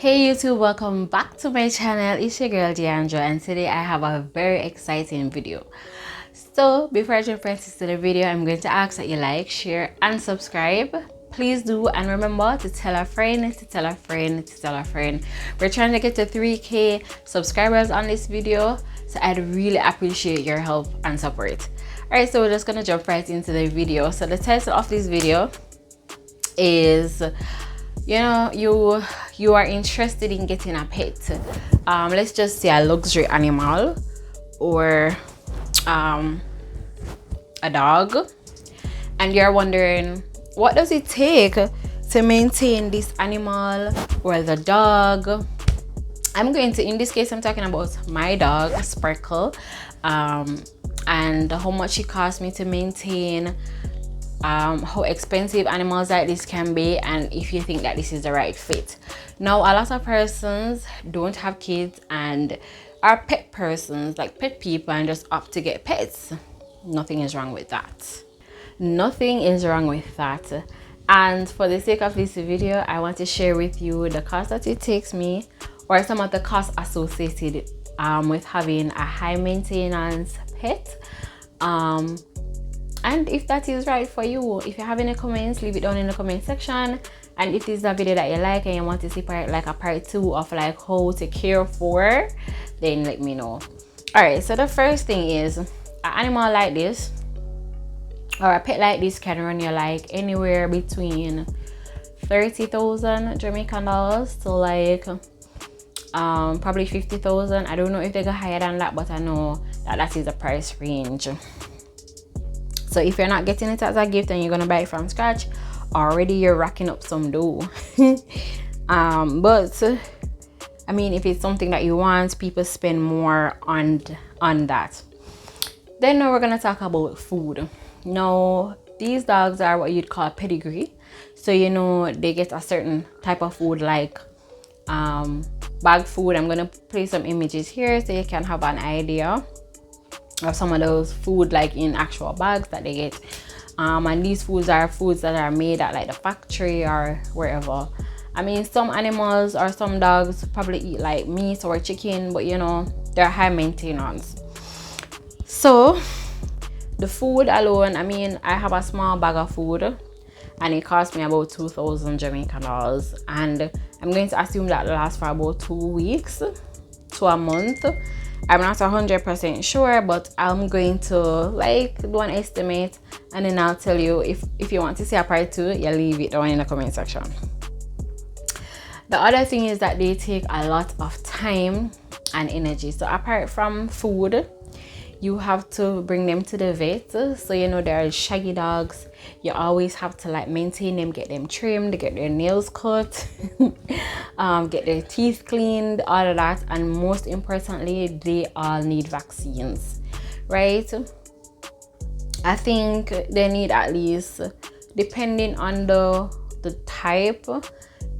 Hey YouTube, welcome back to my channel. It's your girl Deandra, and today I have a very exciting video. So before I jump right into the video, I'm going to ask that you like, share and subscribe. Please do, and remember to tell a friend, to tell a friend, to tell a friend. We're trying to get to 3K subscribers on this video, so I'd really appreciate your help and support. Alright, so we're just gonna jump right into the video. So the title of this video is, you are interested in getting a pet, let's just say a luxury animal or a dog, and you're wondering what does it take to maintain this animal or the dog. In this case I'm talking about my dog Sparkle, and how much it cost me to maintain, how expensive animals like this can be, and if you think that this is the right fit. Now, a lot of persons don't have kids and are pet persons, like pet people, and just opt to get pets. Nothing is wrong with that. Nothing is wrong with that. And for the sake of this video, I want to share with you the cost that it takes me, or some of the costs associated with having a high maintenance pet. And if that is right for you, if you have any comments, leave it down in the comment section. And if this is a video that you like and you want to see a part 2 of like how to care for, then let me know. Alright, so the first thing is, an animal like this or a pet like this can run you like anywhere between 30,000 Jamaican dollars to like probably 50,000. I don't know if they go higher than that, but I know that is the price range. So if you're not getting it as a gift and you're gonna buy it from scratch, already you're racking up some dough. But I mean, if it's something that you want, people spend more on that. Then now we're gonna talk about food. Now, these dogs are what you'd call pedigree. So they get a certain type of food, like bag food. I'm gonna play some images here so you can have an idea of some of those food, like in actual bags that they get. And these foods are foods that are made at like the factory or wherever. I mean, some animals or some dogs probably eat like meat or chicken, but they're high maintenance. So the food alone, I mean, I have a small bag of food and it cost me about 2,000 Jamaican dollars, and I'm going to assume that lasts for about 2 weeks to a month. I'm not 100% sure, but I'm going to like do an estimate, and then I'll tell you. If you want to see a part 2, you leave it down in the comment section. The other thing is that they take a lot of time and energy. So apart from food, you have to bring them to the vet. So there are shaggy dogs. You always have to like maintain them, get them trimmed, get their nails cut, get their teeth cleaned, all of that. And most importantly, they all need vaccines, right? I think they need at least, depending on the type,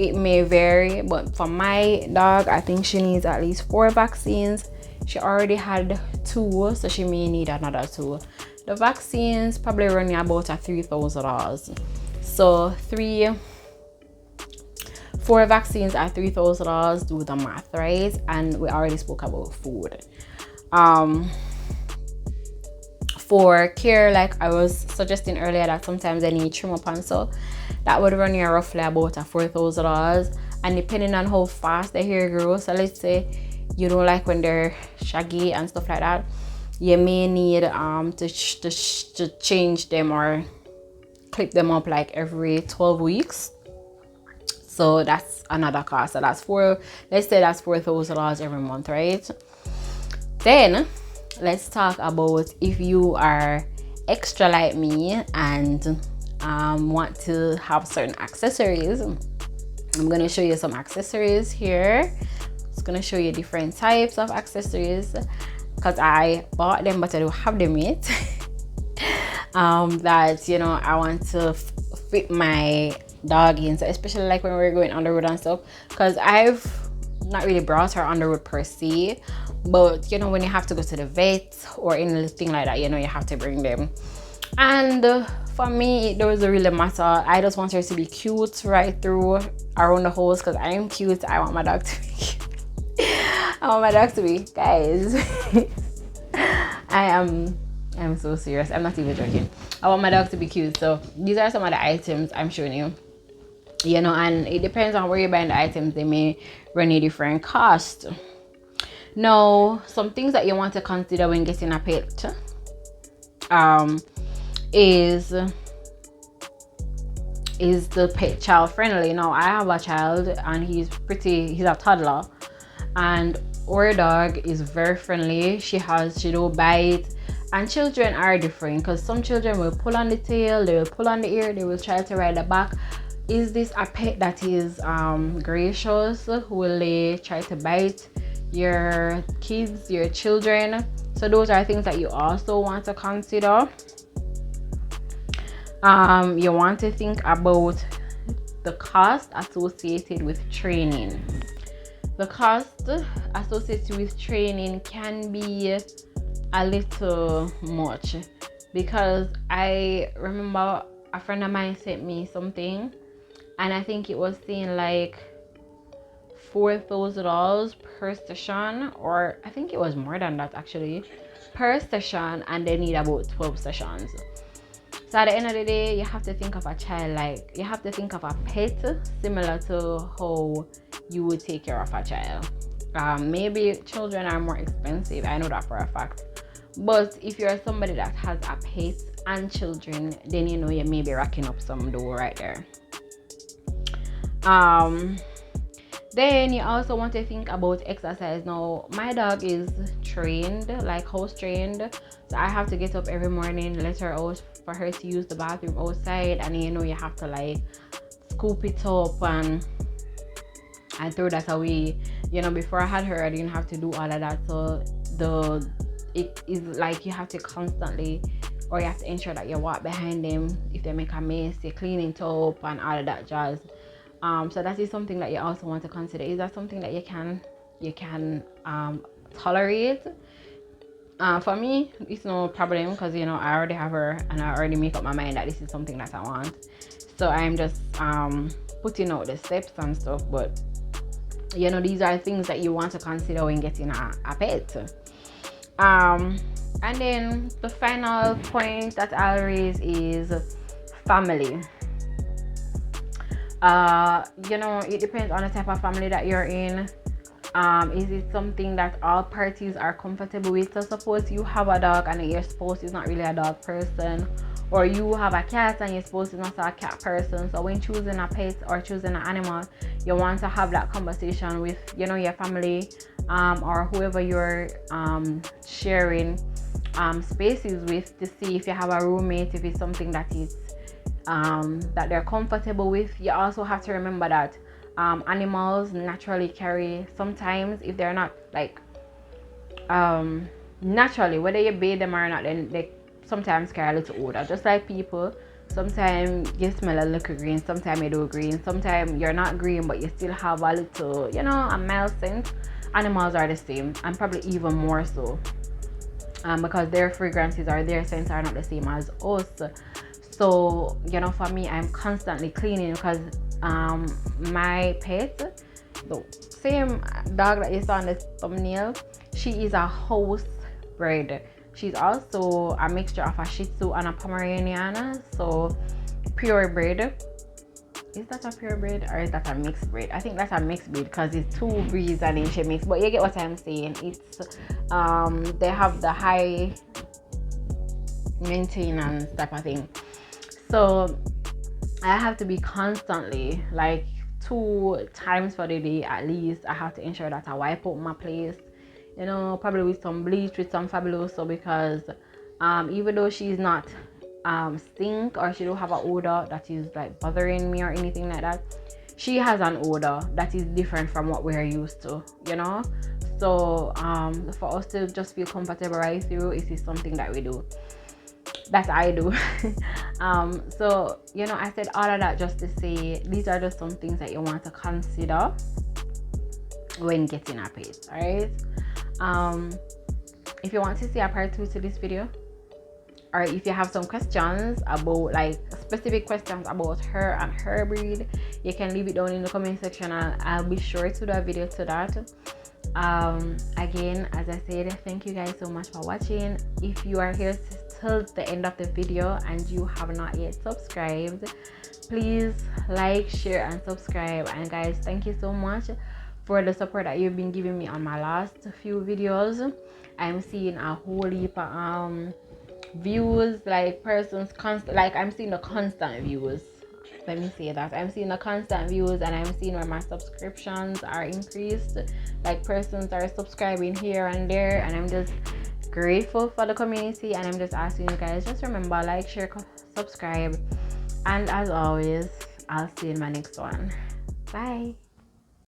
it may vary, but for my dog, I think she needs at least 4 vaccines. She already had 2, so she may need another 2. The vaccines probably run you about $3,000. So 4 vaccines at $3,000. Do the math, right? And we already spoke about food. For care, like I was suggesting earlier, that sometimes they need trim up and so that would run you roughly about $4,000. And depending on how fast the hair grows, so let's say you don't like when they're shaggy and stuff like that, you may need to change them or clip them up like every 12 weeks. So that's another cost. So let's say that's $4,000 every month, right? Then let's talk about if you are extra like me and want to have certain accessories. I'm going to show you some accessories here. It's going to show you different types of accessories because I bought them but I don't have them yet. That I want to fit my dog in, so especially like when we're going on the road and stuff, because I've not really brought her on the road per se, but when you have to go to the vet or anything like that, you have to bring them. And For me, it doesn't really matter. I just want her to be cute right through around the house because I am cute. I want my dog to be cute. I want my dog to be, guys. I'm so serious. I'm not even joking. I want my dog to be cute. So these are some of the items I'm showing you. You know, and it depends on where you're buying the items. They may run a different cost. Now, some things that you want to consider when getting a pet is the pet child friendly. Now, I have a child and he's a toddler, and our dog is very friendly. She don't bite, and children are different because some children will pull on the tail, they will pull on the ear, they will try to ride the back. Is this a pet that is gracious? Will they try to bite your kids, your children? So those are things that you also want to consider. You want to think about the cost associated with training. The cost associated with training can be a little much, because I remember a friend of mine sent me something, and I think it was saying like $4,000 per session, or I think it was more than that actually, per session, and they need about 12 sessions. So at the end of the day, you have to think of a child like, you have to think of a pet similar to how you would take care of a child. Maybe children are more expensive, I know that for a fact. But if you're somebody that has a pet and children, then you know you may be racking up some dough right there. Then you also want to think about exercise. Now, my dog is trained, like house trained, so I have to get up every morning, let her out for her to use the bathroom outside, and you know you have to like scoop it up and throw that away. You know, before I had her, I didn't have to do all of that. So it is like you have to constantly, or you have to ensure that you walk behind them. If they make a mess, you clean it up and all of that jazz. So that is something that you also want to consider. Is that something that you can tolerate? For me, it's no problem, because you know I already have her and I already make up my mind that this is something that I want. So I'm just putting out the steps and stuff. But you know, these are things that you want to consider when getting a pet. And then the final point that I'll raise is family. You know, it depends on the type of family that you're in. Is it something that all parties are comfortable with? So suppose you have a dog and your spouse is not really a dog person, or you have a cat and your spouse is not a cat person. So when choosing a pet or choosing an animal, you want to have that conversation with, you know, your family, or whoever you're sharing spaces with, to see if you have a roommate, if it's something that is that they're comfortable with. You also have to remember that animals naturally carry, sometimes if they're not like naturally, whether you bathe them or not, then they sometimes carry a little odor, just like people. Sometimes you smell a little green, sometimes you do green, sometimes you're not green but you still have a little, you know, a mild scent. Animals are the same, and probably even more so, because their fragrances or their scents are not the same as us. So, you know, for me, I'm constantly cleaning, because my pet, the same dog that you saw on the thumbnail, she is a house bred. She's also a mixture of a Shih Tzu and a Pomeranian, so purebred. Is that a purebred or is that a mixed breed? I think that's a mixed breed, because it's two breeds and then she mixed. But you get what I'm saying. It's they have the high maintenance type of thing. So I have to be constantly, like 2 times for the day at least, I have to ensure that I wipe out my place, you know, probably with some bleach, with some Fabuloso, because even though she's not stink, or she don't have an odor that is like bothering me or anything like that, she has an odor that is different from what we're used to, you know. So for us to just feel comfortable right through, it is something that we do, that I do. So you know, I said all of that just to say these are just some things that you want to consider when getting a pet. All right, if you want to see a part 2 to this video, or if you have some questions about, like, specific questions about her and her breed, you can leave it down in the comment section, and I'll be sure to do a video to that. Again, as I said, thank you guys so much for watching. If you are here till the end of the video and you have not yet subscribed, please like, share, and subscribe. And guys, thank you so much for the support that you've been giving me on my last few videos. I'm seeing a whole heap of views, like persons constant, like I'm seeing the constant views, let me say that. I'm seeing the constant views, and I'm seeing where my subscriptions are increased, like persons are subscribing here and there, and I'm just grateful for the community. And I'm just asking you guys, just remember, like, share, subscribe, and as always, I'll see you in my next one. Bye.